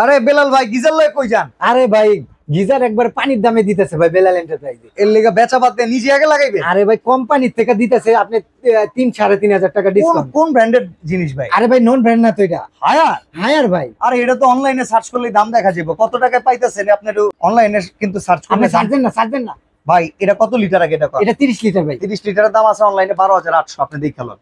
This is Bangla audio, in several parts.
আরে বেলাল ভাই গিজার লয়ে কই যান? আরে ভাই গিজার একবার পানির দামে দিতেছে ভাই বেলাল এন্টারপ্রাইজে। এর লেগে বেচা বাদ দিয়ে নিজে আগে লাগাইবে? আরে ভাই কোম্পানির থেকে দিতেছে আপনি 3-3.5 টাকা ডিসকাউন্ট। কোন ব্র্যান্ডের জিনিস ভাই? আরে ভাই নন ব্র্যান্ড না তো এটা, হায়ার। হায়ার ভাই। আরে এটা তো অনলাইনে সার্চ করলেই দাম দেখা যাবে, কত টাকায় পাইতেছেন আপনি অনলাইনে কিন্তু সার্চ আপনি করলে। সার্চেন না ভাই এটা কত লিটার আগে? এটা 30 লিটার ভাই। 30 লিটারের দাম আছে অনলাইনে 12,800, আপনি দেখালেন।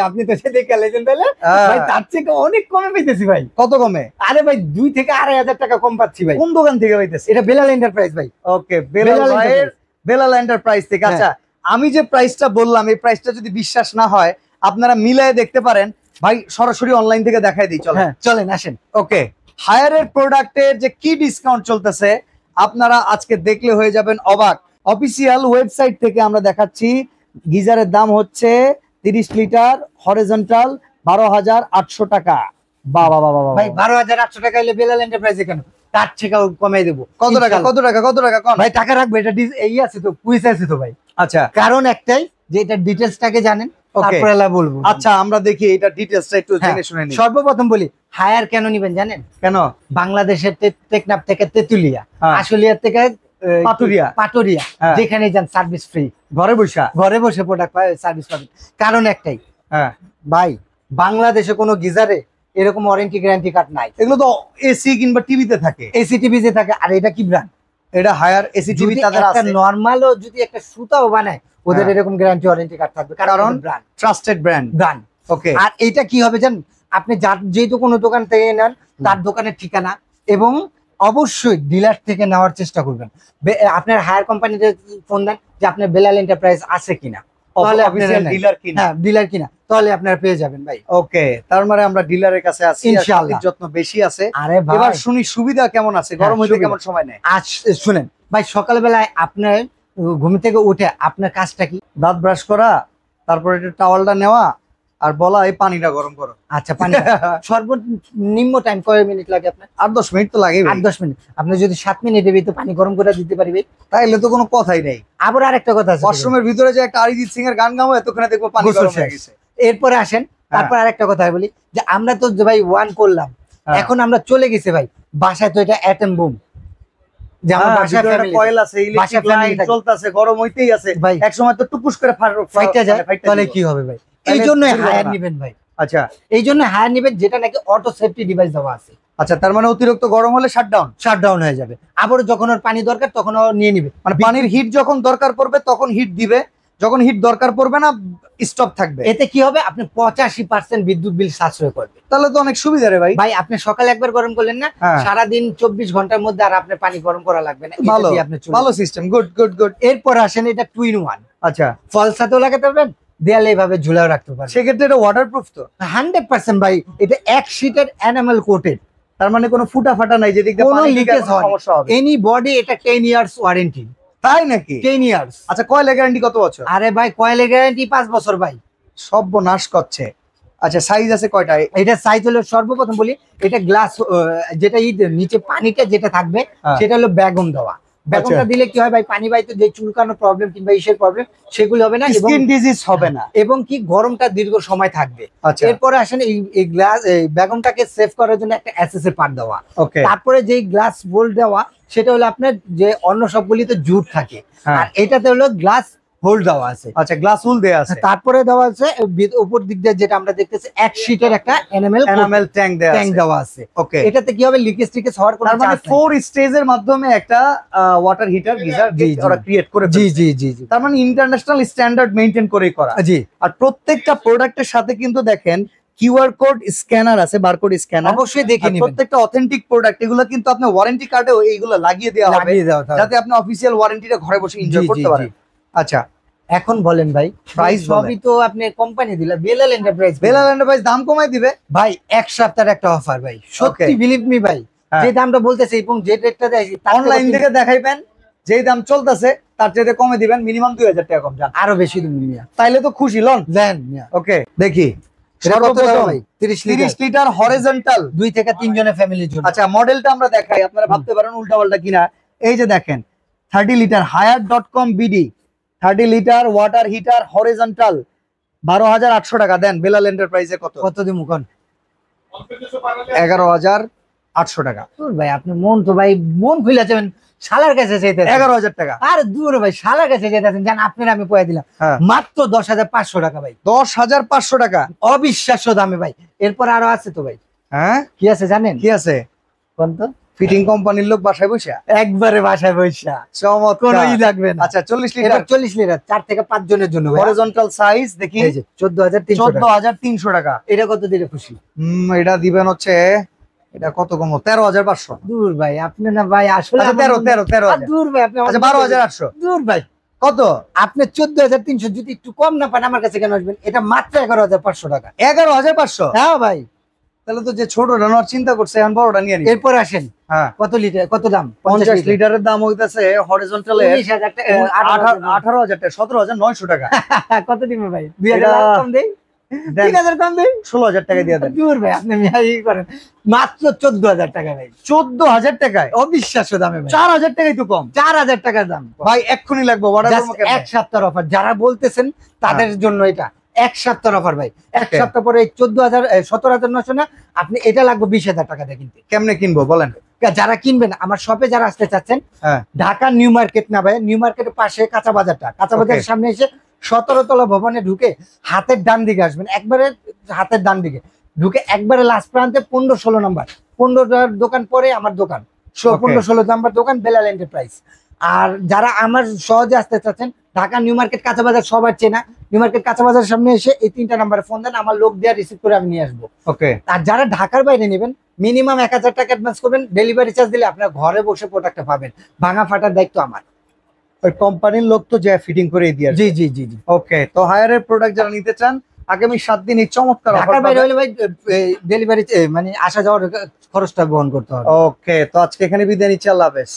আপনি তো সে দেখে লেছেন তাহলে ভাই, তার থেকে অনেক কমে পাইতেছি ভাই। কত কমে? আরে ভাই 2 থেকে 2.5 টাকা কম পাচ্ছি ভাই। কোন দোকান থেকে পাইতেছে? এটা বেলাল এন্টারপ্রাইজ ভাই। ওকে, বেলাল ভাইয়ের বেলাল এন্টারপ্রাইজ থেকে। আচ্ছা আমি যে প্রাইসটা বললাম এই প্রাইসটা যদি বিশ্বাস না হয় আপনারা মিলায়ে দেখতে পারেন। ভাই সরাসরি অনলাইন থেকে দেখাই দিই, চলেন। হ্যাঁ চলেন আসেন। ওকে, হায়ারের প্রোডাক্টের যে কি ডিসকাউন্ট চলতেছে আপনারা আজকে দেখলে হয়ে যাবেন অবাক। অফিসিয়াল ওয়েবসাইট থেকে আমরা দেখাচ্ছি গিজারের দাম হচ্ছে 30 লিটার হরিজন্টাল 12,800 টাকা। বাবা বাবা বাবা ভাই 12,800 টাকা হলে বেলাল এন্টারপ্রাইজে কেন, তার থেকে কমাই দেবো। কত টাকা কত টাকা কত টাকা কোন ভাই টাকা রাখবে, এটা এই আছে তো, কুইজ আছে তো ভাই। আচ্ছা কারণ একটাই যে এটা ডিটেইলসটাকে জানেন, তারপরে বলবো। আচ্ছা আমরা দেখি এটা ডিটেইলসটা একটু জেনে শুনে নিই। সর্বপ্রথম বলি হায়ার কেন নিবেন জানেন? কেন? বাংলাদেশের টেকনাফ থেকে তেতুলিয়া, আশুলিয়া থেকে পাটুরিয়া, যেখানে যান সার্ভিস ফ্রি, ঘরে বসে প্রোডাক্ট পায়, সার্ভিস পাবেন। কারণ একটাই ভাই, বাংলাদেশে কোনো গিজারে এরকম ওয়ারেন্টি গ্যারান্টি কার্ড নাই। এগুলো তো এসি কিংবা টিভিতে থাকে, এসি টিভিতে থাকে। আর এটা কি ব্র্যান্ড? এটা হায়ার এসি টিভি তাদের আছে। নরমালও যদি একটা সুতাও বানায় ওদের এরকম গ্যারান্টি ওয়ারেন্টি কার্ড থাকবে, কারণ ব্র্যান্ড, ট্রাস্টেড ব্র্যান্ড। ওকে, আর এটা কি হবে জানেন? আপনি যেহেতু কোনো দোকান থেকে নেন তার দোকানের ঠিকানা এবং অবশ্যই ডিলার থেকে নেওয়ার চেষ্টা করবেন। আপনার হায়ার কোম্পানিতে ফোন দেন যে আপনার বেলাল এন্টারপ্রাইজ আছে কিনা, তাহলে ডিলার কিনা, তাহলে আপনারা পেয়ে যাবেন ভাই। ওকে, তার মানে আমরা ডিলারের কাছে আছি, ইনশাআল্লাহ যত্ন বেশি আছে। আরে ভাই এবার শুনি সুবিধা কেমন আছে, গরম হইতে কেমন সময় নেয়? আজ শুনেন ভাই, সকালবেলায় আপনার ঘুম থেকে উঠে আপনার কাজটা কি? দাঁত ব্রাশ করা, তারপর এটা টাওয়ালটা নেওয়া আর বলা এই পানিটা গরম করো। আচ্ছা পানি সর্বনিম্ন টাইম কয় মিনিট লাগে আপনার? 8-10 মিনিট তো লাগে। 8-10 মিনিট। আপনি যদি 7 মিনিটের ভিতরে পানি গরম করে দিতে পারবে তাইলে তো কোনো কথাই নেই। আবার আরেকটা কথা আছে, ওয়াশরুমের ভিতরে যে একটা অরিজিৎ সিং এর গান গাবো এতক্ষণে দেখবো পানি গরম হয়ে গেছে। এরপরে আসেন, তারপর আরেকটা কথা বলি যে আমরা তো ভাই ওয়ান করলাম, এখন আমরা চলে গেছি ভাই বাসায়, তো এটা অ্যাটম বুম, যে আমার বাসায় ফ্যামিলি কয়েল আছে, ইলেকট্রিক লাইন চলতেছে, গরম হইতেই আছে, এক সময় তো টুকুস করে ফাইটা যায়, তাহলে কি হবে ভাই? এই জন্য হায়ার নেবেন ভাই। আচ্ছা, এই জন্য হায়ার নেবেন যেটা নাকি অটো সেফটি ডিভাইস দেওয়া আছে। আচ্ছা, তার মানে অতিরিক্ত গরম হলে শাটডাউন হয়ে যাবে। আবার যখন ওর পানি দরকার তখন ও নিয়ে নিবে, মানে পানির হিট যখন দরকার পড়বে তখন হিট দিবে, যখন হিট দরকার পড়বে না স্টপ থাকবে। এতে কি হবে? আপনি 85% বিদ্যুৎ বিল সাশ্রয় করবে। তাহলে তো অনেক সুবিধা রে ভাই। ভাই আপনি সকালে একবার গরম করলেন না, সারাদিন 24 ঘন্টার মধ্যে আর আপনার পানি গরম করা লাগবে না। ভালো সিস্টেম, গুড গুড গুড। এরপর আসেন এটা 2-in-1। আচ্ছা, ফলসাতেও লাগাতে পারবেন, দেয়ালে এইভাবে ঝুলাও রাখতে পারবেন। সেক্ষেত্রে এটা ওয়াটারপ্রুফ তো 100% ভাই। এটা 1 শীটের এনামেল কোটেড, তার মানে কোনো ফুটা ফাটা নাই যে দিকে কোনো লিকেজ সমস্যা হবে। এনি বডি এটা 10 ইয়ার্স ওয়ারেন্টি। তাই নাকি? 10 ইয়ার্স। আচ্ছা, কয়েলের গ্যারান্টি কত বছর? আরে ভাই কয়েলের গ্যারান্টি 5 বছর ভাই। সর্বনাশ করছে। আচ্ছা, সাইজ আছে কয়টা? এটা সাইজ হলো, সর্বপ্রথম বলি, এটা গ্লাস, যেটা নিচে পানিটা যেটা থাকবে সেটা হলো ব্যাগম দেওয়া। ব্যাগমটা দিলে কি হয় ভাই, পানি বাইতে যে চুলকানো প্রবলেম কিংবা ইসের প্রবলেম সেগুলো হবে না, স্কিন ডিজিজ হবে না, এবং কি গরমটা দীর্ঘ সময় থাকবে। আচ্ছা, এরপরে আসেন এই গ্লাস, এই ব্যাগমটাকে সেভ করার জন্য একটা এসএসএ পার্ট দেওয়া। ওকে, তারপরে যেই গ্লাস বোল্ট দেওয়া সেটা হলো আপনার যে অন্য সবগুলিতে জুট থাকে, আর এটাতে হলো গ্লাস হোল্ড দেওয়া আছে। আচ্ছা, গ্লাস হোল দেওয়া আছে। তারপরে দেওয়া আছে উপর দিক দিয়ে যেটা আমরা দেখতেছি 1 শীটের একটা এনামেল ট্যাঙ্ক দেওয়া আছে। ওকে, এটাতে কি হবে, লিকেজ টিকেজ হওয়ার কোনো চান্স নেই। 4 স্টেজের মাধ্যমে একটা ওয়াটার হিটার গিজার ওরা ক্রিয়েট করে। জি জি জি জি, তার মানে ইন্টারন্যাশনাল স্ট্যান্ডার্ড মেইনটেইন করেই করা। জি, আর প্রত্যেকটা প্রোডাক্টের সাথে কিন্তু দেখেন কিউআর কোড স্ক্যানার আছে, বারকোড স্ক্যানার। অবশ্যই দেখে নিবেন। প্রত্যেকটা অথেন্টিক প্রোডাক্ট, এগুলো কিন্তু আপনি ওয়ারেন্টি কার্ডেও এইগুলো লাগিয়ে দেওয়া হবে, যাতে আপনি অফিশিয়াল ওয়ারেন্টিটা ঘরে বসে এনজয় করতে পারেন। আচ্ছা, এখন বলেন ভাই, প্রাইস সবই তো আপনি কোম্পানি দিলা, বেলাল এন্টারপ্রাইজ দাম কমাই দিবে ভাই। 1 সপ্তাহের একটা অফার ভাই, সত্যি বিলিভ মি ভাই, যে দামটা বলতেছে এবং যে রেটটা দেয় অনলাইন থেকে দেখাইবেন, যেই দাম চলতেছে তার চেয়ে কমে দিবেন, মিনিমাম 2000 টাকা কম, জান আরো বেশি দিবেন মিয়া, তাইলে তো খুশি লন দেন। ওকে, দেখি 30 লিটার হরিজন্টাল 2 থেকে 3 জনের ফ্যামিলির জন্য। আচ্ছা, মডেলটা আমরা দেখাই, আপনারা ভাবতে পারেন উল্টাপাল্টা কিনা। এই যে দেখেন 30 লিটার হায়ার.com BD 30 litre water heater horizontal 12,800 টাকা। দেন বেলাল এন্টারপ্রাইজে কত দিমু কোন? 11,000 800 টাকা। দূর ভাই, আপনি মন তো ভাই মন খুলে যাবেন, শালার কাছে চাইতে 11,000 টাকা। আরে দূর ভাই, শালার কাছে যেতেছেন জান, আপনার আমি পয়া দিলাম হ্যাঁ। মাত্র 10,500 টাকা ভাই, 10,500 টাকা। অবিশ্বাস্য দামে ভাই। এরপর আরো আছে তো ভাই। হ্যাঁ, কি আছে জানেন? কি আছে? কোন তো? ফিটিং কোম্পানির লোক বাসায় বসে একবারে বাসায় বৈশা, চমৎকার। কোনো ই লাগবে না। আচ্ছা 40 এবার লিটার 40 লিটার 4 থেকে 5 জনের জন্য ভাই। হরিজন্টাল সাইজ দেখি, এই যে 14,300 টাকা। 14,300 টাকা। এটা কত দিলে খুশি? এটা দিবেন হচ্ছে, এটা কত কম, 13,500। দূর ভাই, আপনি না ভাই আসলে আচ্ছা 13,000। দূর ভাই, আপনি আচ্ছা 12,800। দূর ভাই, কত? আপনি 14,300 যদি একটু কম না পান আমার কাছে কেন আসবেন? এটা মাত্র 11,500 টাকা। 11,500। হ্যাঁ ভাই। তাহলে তো যে ছোটটা নেওয়ার চিন্তা করছে এখন বড়টা নিয়ে নিবে। এরপর আসেন, হ্যাঁ, কত লিটার, কত দাম? 50 লিটারের দাম হইতাছে হরিজন্টাল 19,000 টাকা, 18,000 টাকা, 17,900 টাকা। কত দিবেন ভাই? 2,000 এটা- কম দেই, দেন। 3,000 কম দেই। 16,000 টাকা দিয়ে দেন। দূর ভাই, আপনি মিয়াই করেন, মাত্র 14,000 টাকা ভাই, 14,000 টাকায় অবিশ্বাস্য দামে ভাই। 4,000 টাকাই তো কম 4,000 টাকার দাম ভাই, এক্ষুনি লাগবে। অর্ডার Just করবো কেমনে? এক সপ্তাহের অফার, যারা বলতেছেন তাদের জন্য এটা এক সপ্তাহের অফার ভাই। এক Okay. সপ্তাহ পরে 14,000 17,900 না, আপনি এটা লাগবে 20,000 টাকা দিয়ে কিনতে। কেমনে কিনবো বলেন? যারা কিনবেন আমার শপে, যারা আসতে চাচ্ছেন, হ্যাঁ, ঢাকা নিউ মার্কেট না ভাই, নিউ মার্কেটের পাশে কাঁচা বাজারটা, কাঁচা বাজারের Okay. সামনে এসে 17 তলা ভবনে ঢুকে হাতের ডান দিকে আসবেন, একবারে হাতের ডান দিকে ঢুকে একবারে লাস্ট প্রান্তে 15-16 নাম্বার, 15টার দোকান পরে আমার দোকান, Okay. 15-16 নাম্বার দোকান, বেলাল এন্টারপ্রাইজ। আর যারা আমার সহজে আসতে চাচ্ছেন, ঢাকা নিউ মার্কেট কাঁচা বাজার সবার চেনা, নিউ মার্কেট কাঁচা বাজারের সামনে এসে এই 3টা নাম্বারে ফোন দেন, আমার লোক দেওয়া রিসিভ করে আমি নিয়ে আসবো। ওকে। আর যারা ঢাকার বাইরে নেবেন, মিনিমাম 1,000 টাকা অ্যাডভান্স করবেন, ডেলিভারি চার্জ দিলে আপনার ঘরে বসে প্রোডাক্টটা পাবেন, ভাঙা ফাটার দায়িত্ব আমার। ওই কোম্পানির লোক তো যে ফিটিং করে দিয়ে আসবে। জি জি জি জি। ওকে, তো হায়ারের প্রোডাক্ট যারা নিতে চান আগামী 7 দিন এই চমৎকার ঢাকার অফার বাইরে পাবেন। হলে ভাই ডেলিভারি মানে আসা যাওয়ার খরচটা বহন করতে হবে। ওকে, তো আজকে এখানে বিদায় নিচ্ছি, আল্লাহ হাফেজ।